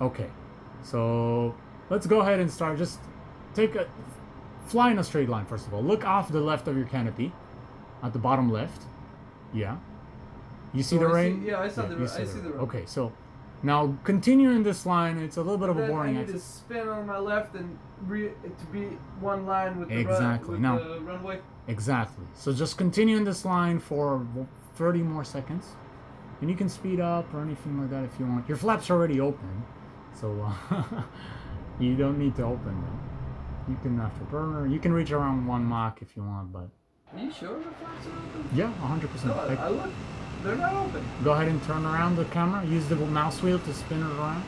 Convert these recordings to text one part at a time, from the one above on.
Okay, so let's go ahead and start. Just fly in a straight line first of all. Look off the left of your canopy, at the bottom left. Yeah. You see the rain? Yeah, I see the rain. Okay, so now continue in this line. It's a little bit of a boring I need to spin on my left and to be one line with the runway. Exactly. So just continue in this line for 30 more seconds. And you can speed up or anything like that if you want. Your flap's already open, so you don't need to open them. You can afterburner. You can reach around 1 Mach if you want, but... Are you sure the flaps are open? Yeah, 100%. No, I look. They're not open. Go ahead and turn around the camera. Use the mouse wheel to spin it around.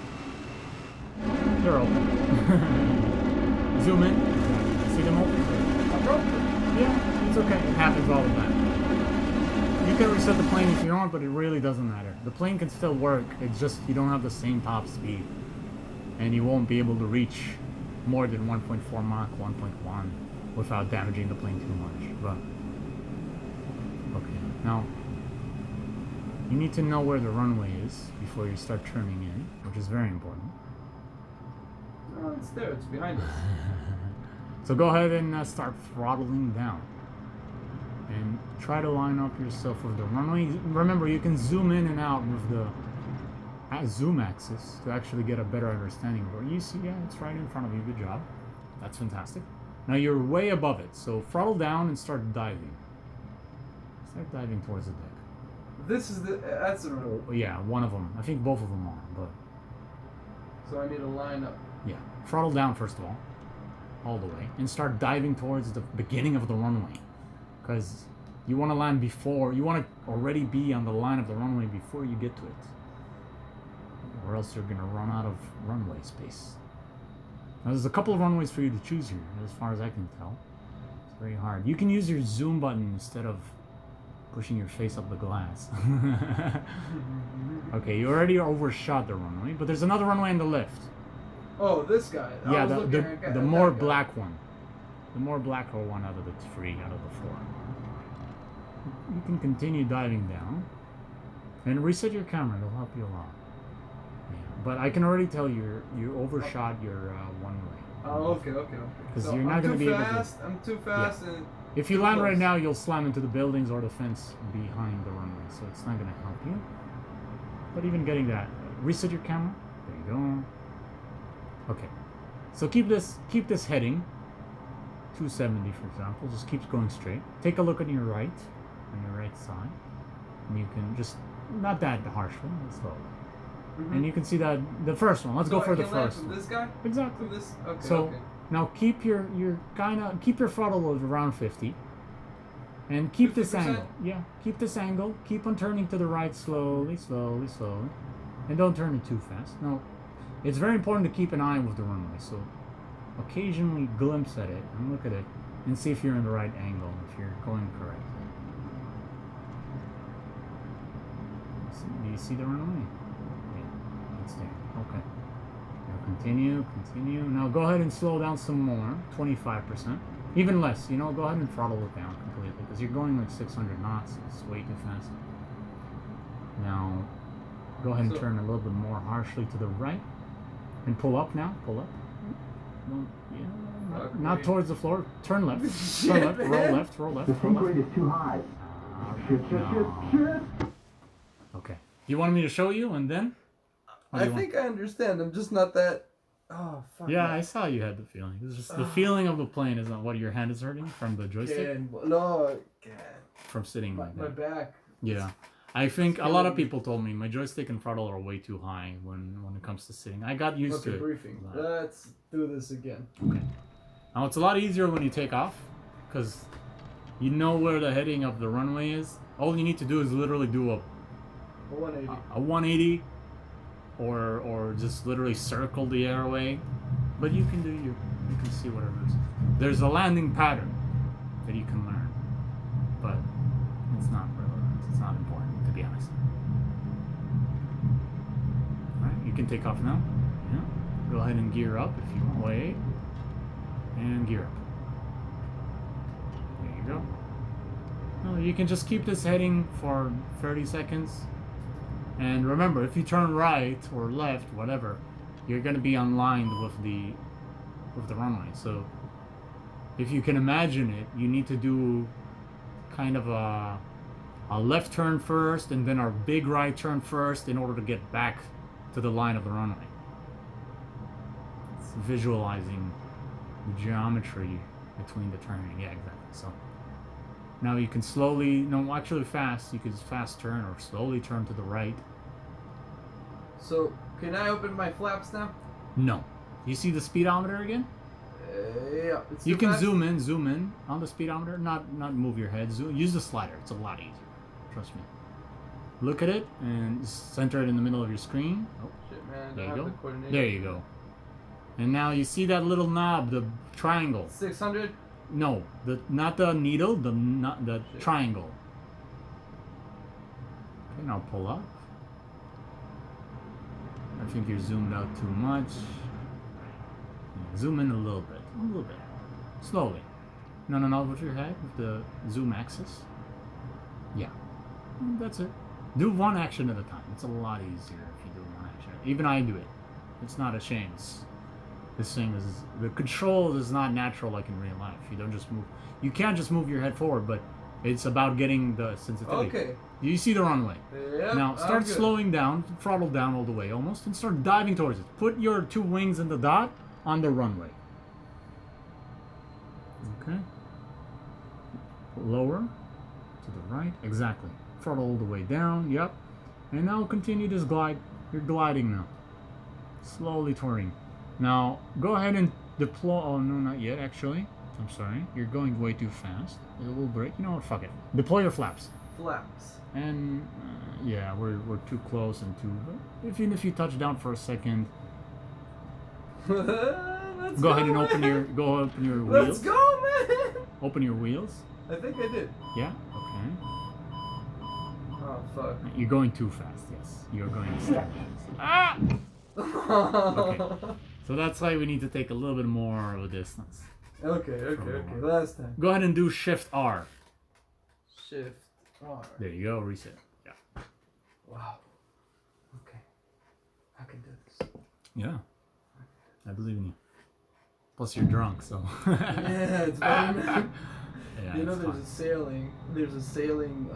They're open. Zoom in. See them open? I'm open. Yeah, it's okay. It happens all the time. You can reset the plane if you want, but it really doesn't matter. The plane can still work. It's just you don't have the same top speed. And you won't be able to reach more than 1.4 Mach, 1.1 without damaging the plane too much. But okay, now you need to know where the runway is before you start turning in, which is very important. Oh, it's there. It's behind us. So go ahead and start throttling down. And try to line up yourself with the runway. Remember, you can zoom in and out with the zoom axis to actually get a better understanding of it. You see, yeah, it's right in front of you. Good job. That's fantastic. Now you're way above it, so throttle down and start diving. Start diving towards the deck. That's the runway. Yeah, one of them. I think both of them are, but... So I need to line up. Yeah. Throttle down, first of all the way, and start diving towards the beginning of the runway. Because you want to land before, you want to already be on the line of the runway before you get to it. Or else you're going to run out of runway space. Now there's a couple of runways for you to choose here, as far as I can tell. It's very hard. You can use your zoom button instead of pushing your face up the glass. Okay, you already overshot the runway, but there's another runway on the left. Oh, this guy. Yeah, the more black one. The more blacker one out of the 3 out of the 4. You can continue diving down and reset your camera. It'll help you a lot. Yeah, but I can already tell you overshot your one way. Oh, okay. Because so you're not going to be able to. I'm too fast. Yeah. And if you land right now, you'll slam into the buildings or the fence behind the runway, so it's not going to help you. But even getting that, reset your camera. There you go. Okay, so keep this heading. 270 for example, just keeps going straight. Take a look on your right side, and you can just, not that harshly, slowly. And you can see that the first one. Let's go for the first one. This guy? Exactly. From this? Okay, so okay. Now keep your throttle at around 50, and keep 50%? This angle. Yeah, keep this angle. Keep on turning to the right slowly, and don't turn it too fast. Now, it's very important to keep an eye with the runway. So occasionally glimpse at it and look at it and see if you're in the right angle, if you're going correctly. Do you see the runway? Yeah, it's there. Okay. Now continue. Now go ahead and slow down some more, 25%. Even less, go ahead and throttle it down completely because you're going like 600 knots. It's way too fast. Now go ahead and turn a little bit more harshly to the right and pull up now. Pull up. Not towards the floor. Turn left. Turn left. Roll left. The sink rate is too high. Shit. Okay. You wanted me to show you and then? I think I understand. I'm just not that. Oh, fuck. Yeah, I saw you had the feeling. It's just the feeling of the plane is not what your hand is hurting from the joystick? No. From sitting like that. My back. Yeah. I think a lot of people told me my joystick and throttle are way too high when it comes to sitting. I got used to it. Briefing. Let's do this again. Okay. Now it's a lot easier when you take off because you know where the heading of the runway is. All you need to do is literally do a 180. A 180 or just literally circle the airway. But you can see whatever it is. There's a landing pattern that you can learn. But it's not relevant. It's not important, to be honest. Alright, you can take off now. Yeah. Go ahead and gear up if you want. Wait. And gear up. There you go. No, you can just keep this heading for 30 seconds. And remember, if you turn right or left, whatever, you're gonna be unlined with the runway. So if you can imagine it, you need to do kind of a left turn first and then a big right turn first in order to get back to the line of the runway. It's visualizing the geometry between the turning. Yeah, exactly. So now you can slowly, no, actually fast, you can fast turn or slowly turn to the right. So, can I open my flaps now? No. You see the speedometer again? Yeah. It's You too can fast? zoom in on the speedometer. Not move your head. Use the slider. It's a lot easier. Trust me. Look at it and center it in the middle of your screen. Oh, Shit, man. there I you have go. the coordinator. There you go. And now you see that little knob, the triangle. 600? No, not the needle, the Shit. triangle. Okay, now pull up. I think you're zoomed out too much. Yeah, zoom in a little bit. Slowly. No, with your head, with the zoom axis. Yeah. That's it. Do one action at a time. It's a lot easier if you do one action. Even I do it. It's not a shame. This thing is, the control is not natural like in real life. You don't just move. You can't just move your head forward, but it's about getting the sensitivity. Okay. You see the runway. Yep, Now start slowing down, throttle down all the way almost, and start diving towards it. Put your two wings in the dot on the runway. Okay. Lower to the right. Exactly. Throttle all the way down. Yep. And now continue this glide. You're gliding now. Slowly touring. Now go ahead and deploy. Oh no, not yet. Actually, I'm sorry. You're going way too fast. It will break. You know what? Fuck it. Deploy your flaps. Flaps. And yeah, we're too close and too. Even if you touch down for a second, go ahead and open your wheels. Let's go, man. Open your wheels. I think I did. Yeah. Okay. Oh fuck. You're going too fast. Yes, you're going too fast. Ah. Okay. So that's why we need to take a little bit more of a distance. Okay. Last time. Go ahead and do Shift R. Shift R. There you go. Reset. Yeah. Wow. Okay. I can do this. Yeah. I believe in you. Plus you're drunk, so. Yeah, it's fine. Yeah, you know, it's there's a sailing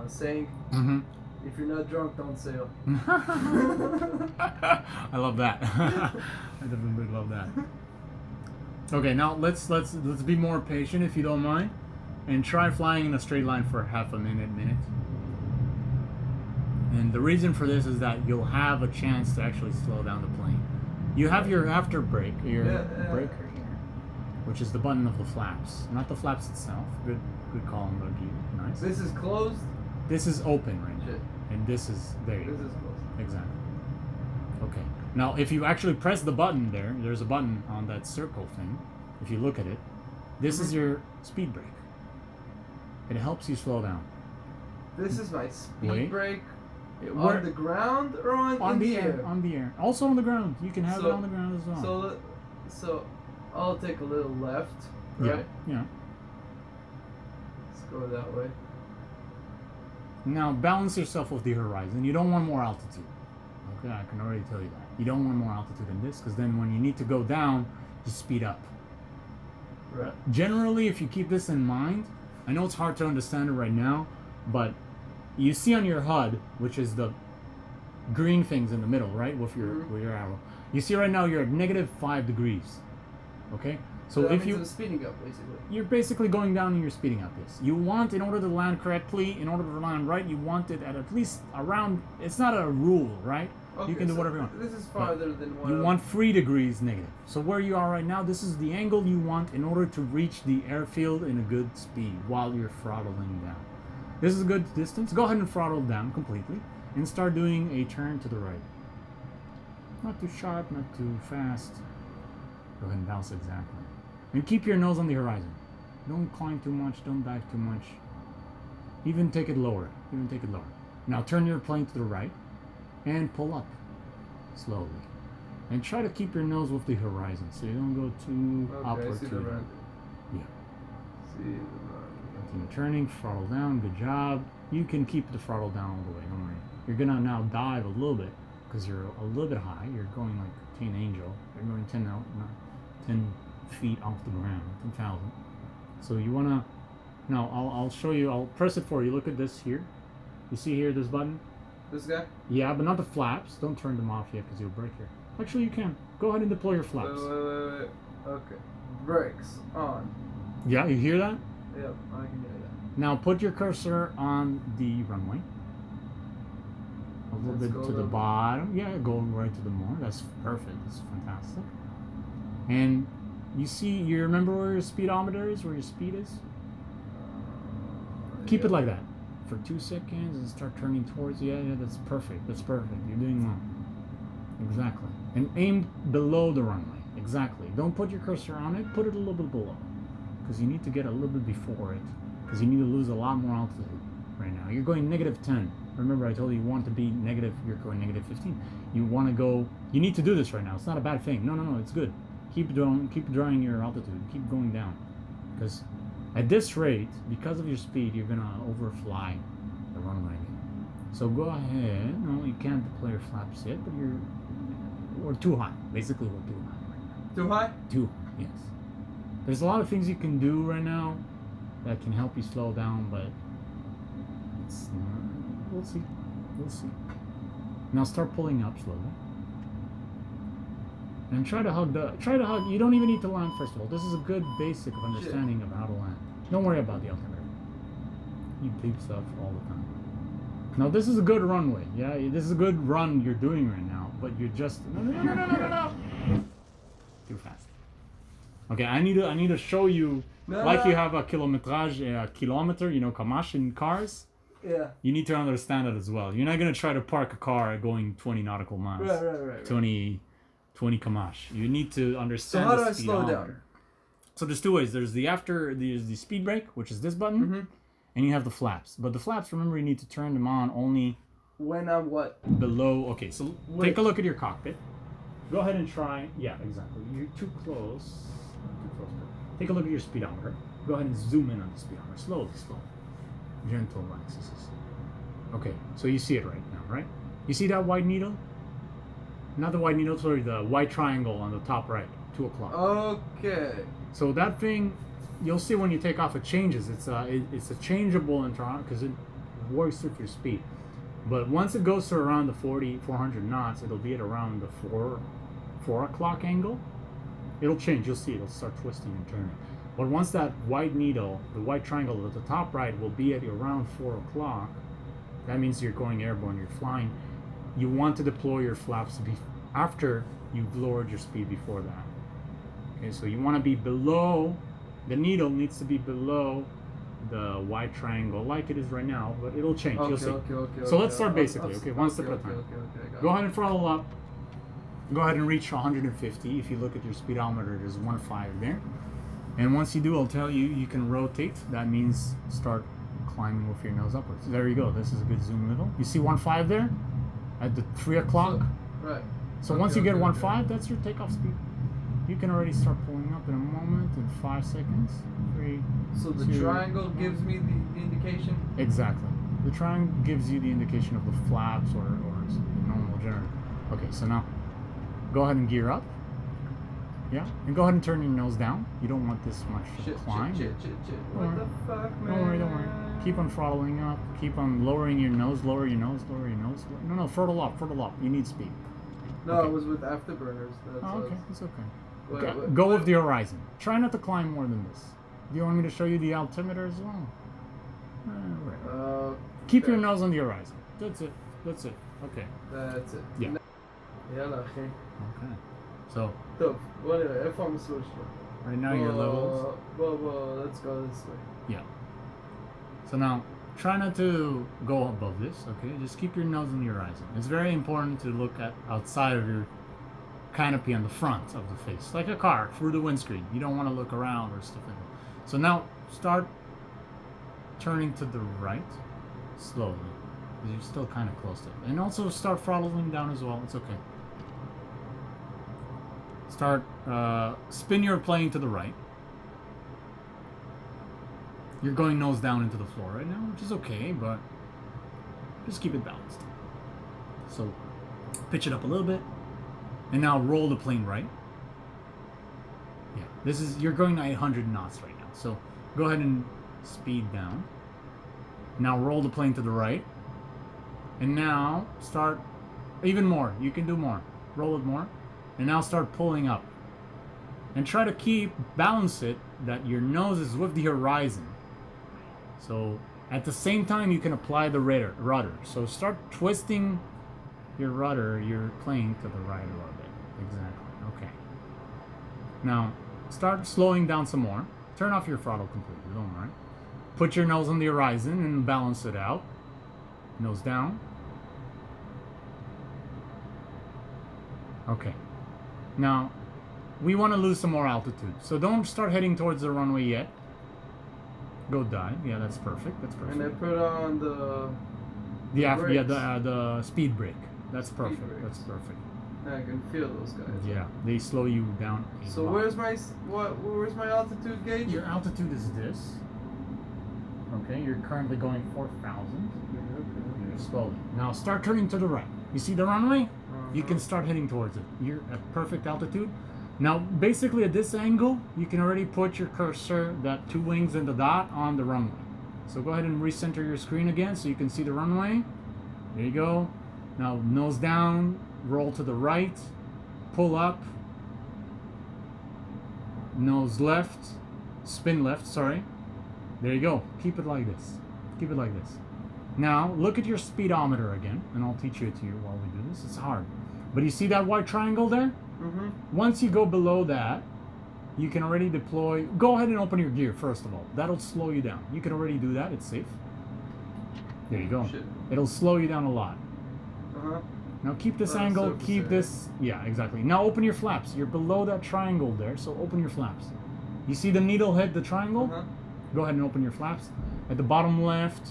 saying. Mm-hmm. If you're not drunk, don't sail. I love that. I definitely love that. Okay, now let's be more patient if you don't mind, and try flying in a straight line for half a minute. And the reason for this is that you'll have a chance to actually slow down the plane. You have your after brake, your breaker here, which is the button of the flaps, not the flaps itself. Good call on Logie. Nice. This is closed. This is open right now. Shit. And this is there. This is closed. Exactly. Okay. Now, if you actually press the button there's a button on that circle thing. If you look at it, this is your speed brake. It helps you slow down. This is my speed brake. Where, on the ground or on the air? On the air. Also on the ground. You can have it on the ground as well. So I'll take a little left, right? Yeah. Let's go that way. Now balance yourself with the horizon. You don't want more altitude. Okay, I can already tell you that. You don't want more altitude than this, because then when you need to go down, you speed up. Right. Generally, if you keep this in mind, I know it's hard to understand it right now, but you see on your HUD, which is the green things in the middle, right, with your arrow. You see right now you're at -5 degrees. Okay, so if you're speeding up, basically. You're basically going down and you're speeding up. Yes, you want, in order to land correctly, in order to land right, you want it at least around. It's not a rule, right? Okay, you can do whatever you want. This is farther than what you want 3 degrees negative. So where you are right now, this is the angle you want in order to reach the airfield in a good speed while you're throttling down. This is a good distance. Go ahead and throttle down completely and start doing a turn to the right. Not too sharp, not too fast. Go ahead and bounce exactly. And keep your nose on the horizon. Don't climb too much, don't dive too much. Even take it lower. Now turn your plane to the right and pull up slowly. And try to keep your nose with the horizon so you don't go too upward. I see the run. Yeah. See the run. Continue turning, throttle down, good job. You can keep the throttle down all the way, don't worry. You're gonna now dive a little bit because you're a little bit high. You're going like Teen Angel. You're going 10 out, not 10 feet off the ground, 10,000. So you wanna. Now I'll show you. I'll press it for you. Look at this here. You see here this button? This guy? Yeah, but not the flaps. Don't turn them off yet because you'll break here. Actually, you can. Go ahead and deploy your flaps. Wait. Okay. Brakes on. Yeah, you hear that? Yep, I can hear that. Now put your cursor on the runway. A little bit to the bottom. Yeah, go right to the more. That's perfect. That's fantastic. And you remember where your speedometer is, where your speed is? Keep it like that for 2 seconds and start turning towards. Yeah, that's perfect. That's perfect. You're doing well. Exactly. And aim below the runway. Exactly. Don't put your cursor on it. Put it a little bit below, because you need to get a little bit before it, because you need to lose a lot more altitude right now. You're going -10. Remember, I told you want to be negative. You're going -15. You want to go. You need to do this right now. It's not a bad thing. No. It's good. Keep drawing your altitude. Keep going down, because at this rate, because of your speed, you're gonna overfly the runway. So go ahead. No, you can't deploy your flaps yet, but we're too high. Basically, we're too high right now. Too high? Too high. Yes. There's a lot of things you can do right now that can help you slow down, but it's we'll see. Now start pulling up slowly. And try to hug. You don't even need to land first of all. This is a good basic of understanding of how to land. Don't worry about the altimeter. You beep stuff all the time. Now this is a good runway. Yeah, this is a good run you're doing right now, but you're just no. Too fast. Okay, I need to show you you have a kilometer, kamash in cars. Yeah. You need to understand it as well. You're not gonna try to park a car going 20 nautical miles. Right. 20 kamash. You need to understand. So how do I slow down? So there's two ways. There's the speed brake, which is this button, and you have the flaps. But the flaps, remember, you need to turn them on only when I'm what? Below. Okay, so take a look at your cockpit. Go ahead and try. Yeah, exactly. You're too close. Take a look at your speedometer. Go ahead and zoom in on the speedometer. Slowly. Gentle axis. Okay, so you see it right now, right? You see that white needle? Not the white needle, sorry, the white triangle on the top right, 2 o'clock. Okay. So that thing, you'll see when you take off, it changes. It's a changeable internal because it works with your speed. But once it goes to around the 400 knots, it'll be at around the 4 o'clock angle. It'll change. You'll see it'll start twisting and turning. But once that white needle, the white triangle at the top right, will be at around 4 o'clock, that means you're going airborne, you're flying. You want to deploy your flaps after you've lowered your speed before that. Okay, so you want to be below, the needle needs to be below the white triangle like it is right now, but it'll change. You'll see. So let's start basically, one step at a time. Go ahead and throttle up. Go ahead and reach 150. If you look at your speedometer, there's 1.5 there. And once you do, I'll tell you, you can rotate. That means start climbing with your nose upwards. There you go. This is a good zoom level. You see 1.5 there? At the 3 o'clock? Right. So once you get 1.5, that's your takeoff speed. You can already start pulling up in a moment, in 5 seconds. 3, So the 2, triangle gives me the indication? Exactly. The triangle gives you the indication of the flaps or the normal generator. Okay, so now go ahead and gear up. Yeah, and go ahead and turn your nose down. You don't want this much to climb. What the fuck, man? Don't worry. Keep on throttling up. Keep on lowering your nose. Lower your nose. No, throttle up. You need speed. No, okay. It was with afterburners. Okay, it's okay. Go with the horizon. Try not to climb more than this. Do you want me to show you the altimeter as well? Keep your nose on the horizon. That's it. Okay. That's it. Yeah. יאללה, אחי. Okay. So. טוב, בוא נראה, איפה המסלול שלו? Right now your levels. Blah, let's go this way. Yeah. So now, try not to go above this, okay? Just keep your nose on the horizon. It's very important to look at outside of your canopy on the front of the face, like a car, through the windscreen. You don't want to look around or stuff like that. So now, start turning to the right, slowly, because you're still kind of close to it. And also start throttling down as well, it's okay. Start, spin your plane to the right. You're going nose down into the floor right now, which is okay, but just keep it balanced. So, Pitch it up a little bit. And now roll the plane right. Yeah, you're going 800 knots right now. So go ahead and speed down. Now roll the plane to the right. And now start even more. You can do more. Roll it more. And now start pulling up. And try to balance it that your nose is with the horizon. So at the same time you can apply the rudder. So start twisting your plane to the right a little bit. Exactly. Okay. Now start slowing down some more. Turn off your throttle completely, don't worry. Put your nose on the horizon and balance it out. Nose down. Okay. Now, we want to lose some more altitude. So don't start heading towards the runway yet. Go dive. Yeah, that's perfect. That's perfect. And I put on the speed brake. That's perfect. Brakes. That's perfect. I can feel those guys. Yeah, they slow you down. So where's my altitude gauge? Your altitude is this. Okay, you're currently going 4,000. You're slowly. Now start turning to the right. You see the runway? You can start heading towards it. You're at perfect altitude. Now, basically at this angle, you can already put your cursor, that 2 wings and the dot, on the runway. So go ahead and recenter your screen again so you can see the runway. There you go. Now nose down, roll to the right, pull up, nose left, spin left, sorry. There you go. Keep it like this. Keep it like this. Now, look at your speedometer again, and I'll teach it to you while we do this. It's hard. But you see that white triangle there? Mm-hmm. Once you go below that, you can already deploy. Go ahead and open your gear, first of all. That'll slow you down. You can already do that. It's safe. There you go. Shit. It'll slow you down a lot. Uh-huh. Now keep this angle, keep this. Yeah, exactly. Now open your flaps. You're below that triangle there, so open your flaps. You see the needle hit the triangle? Uh-huh. Go ahead and open your flaps. At the bottom left,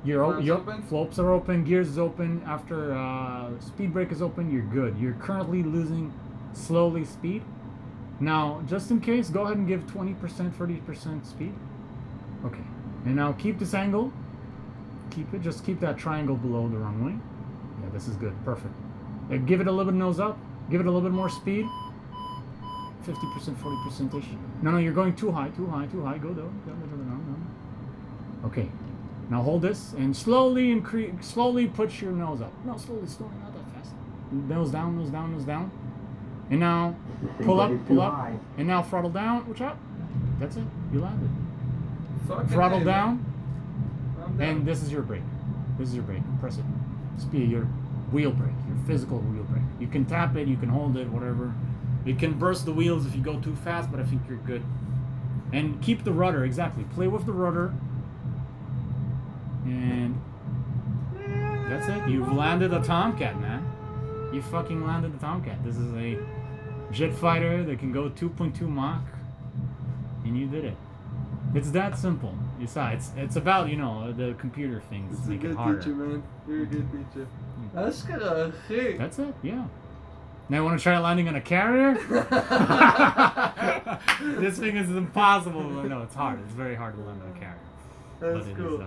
your flaps are open, gears is open. After speed brake is open, you're good. You're currently losing slowly speed. Now, just in case, go ahead and give 20%, 30% speed. Okay. And now keep this angle. Keep it. Just keep that triangle below the runway. Yeah, this is good. Perfect. Give it a little bit nose up. Give it a little bit more speed. 50%, 40%-ish. No, you're going too high, too high, too high. Go down. Okay. Now hold this and slowly put your nose up. No, slowly, not that fast. Nose down, nose down, nose down. And now pull up. And now throttle down. Watch out. That's it. You landed. Throttle down. And this is your brake. Press it. Speed, your wheel brake, your physical wheel brake. You can tap it, you can hold it, whatever. You can burst the wheels if you go too fast, but I think you're good. And keep the rudder, exactly. Play with the rudder. And that's it. You've landed a Tomcat, man. You fucking landed the Tomcat. This is a jet fighter that can go 2.2 Mach. And you did it. It's that simple. It's about, the computer things. It's make a it good harder. teacher, man. You're a good teacher. That's gonna hit. That's it, yeah. Now you want to try landing on a carrier? This thing is impossible. No, it's hard. It's very hard to land on a carrier. That's but cool.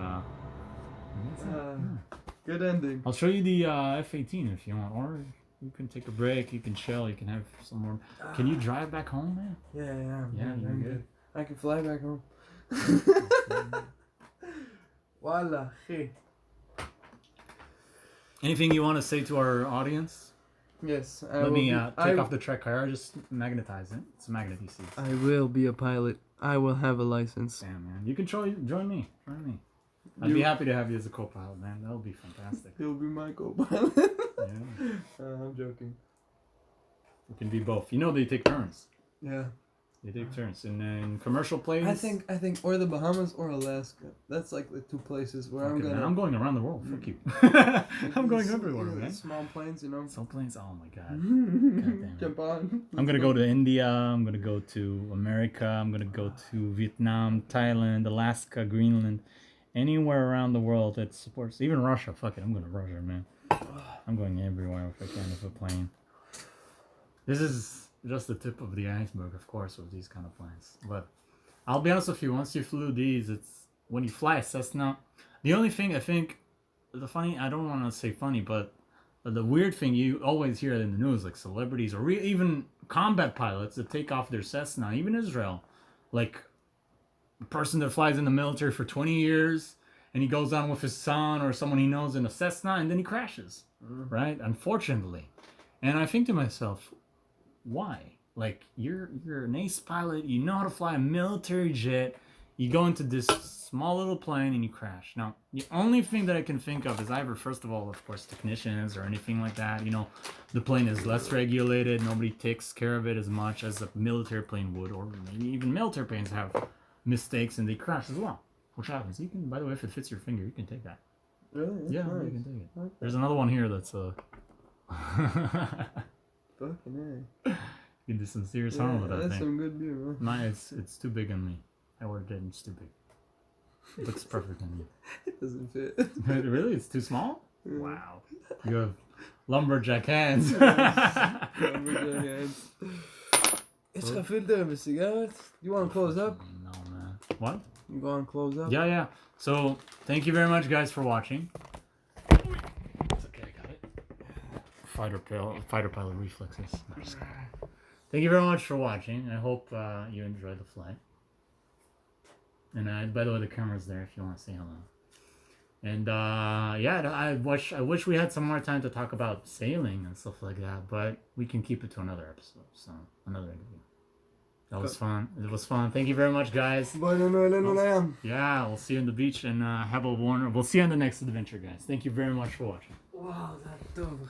Good ending. I'll show you the F-18 if you want, or you can take a break. You can chill. You can have some more. Can you drive back home, man? Yeah, you're good. I can fly back home. Voila. Hey. Anything you want to say to our audience? Yes. Let me take off the track car. Just magnetize it. It's a magnet, you see. I will be a pilot. I will have a license. Damn, man. You can join me. I'd be happy to have you as a co-pilot, man. That would be fantastic. He'll be my co-pilot. Yeah. I'm joking. We can be both. They take turns. Yeah. They take turns in commercial planes. I think or the Bahamas or Alaska. That's like the two places where I'm gonna. Man, I'm going around the world. Fuck you. I'm going everywhere, man. Small planes, Small planes. Oh my god. God Jump on. I'm gonna go to India. I'm gonna go to America. I'm gonna go to Vietnam, Thailand, Alaska, Greenland, anywhere around the world that supports. Even Russia. Fuck it. I'm going to Russia, man. I'm going everywhere if I can with a plane. This is just the tip of the iceberg, of course, with these kind of planes. But I'll be honest with you, once you flew these, it's when you fly a Cessna. The only thing I think, I don't want to say funny, but the weird thing you always hear in the news, like celebrities or even combat pilots that take off their Cessna, even Israel, like a person that flies in the military for 20 years and he goes on with his son or someone he knows in a Cessna and then he crashes, right? Unfortunately. And I think to myself, why? Like, you're an ace pilot, you know how to fly a military jet, you go into this small little plane and you crash. Now, the only thing that I can think of is either, first of all, of course, technicians or anything like that. You know, the plane is less regulated, nobody takes care of it as much as a military plane would, or maybe even military planes have mistakes and they crash as well, which happens. You can, by the way, if it fits your finger, you can take that. Really? Yeah, nice. you can take it. Okay. There's another one here that's Fucking you can do some serious harm with that that's thing. some good beer, bro. Mine, it's too big on me. I ordered it and it's too big. It looks perfect on you. It doesn't fit. Really? It's too small? Wow. You have lumberjack hands. Lumberjack hands. It's a filter of a cigarette. You want to close up? No, man. What? You go and close up? Yeah. So, thank you very much, guys, for watching. It's okay, I got it. Fighter pilot reflexes. No, just kidding. Thank you very much for watching. I hope you enjoyed the flight. And by the way, the camera's there if you want to say hello. And yeah, I wish we had some more time to talk about sailing and stuff like that, but we can keep it to another episode. So another interview. That was fun. It was fun. Thank you very much, guys. Yeah, we'll see you on the beach and have a Warner. We'll see you on the next adventure, guys. Thank you very much for watching. Wow, that's dope.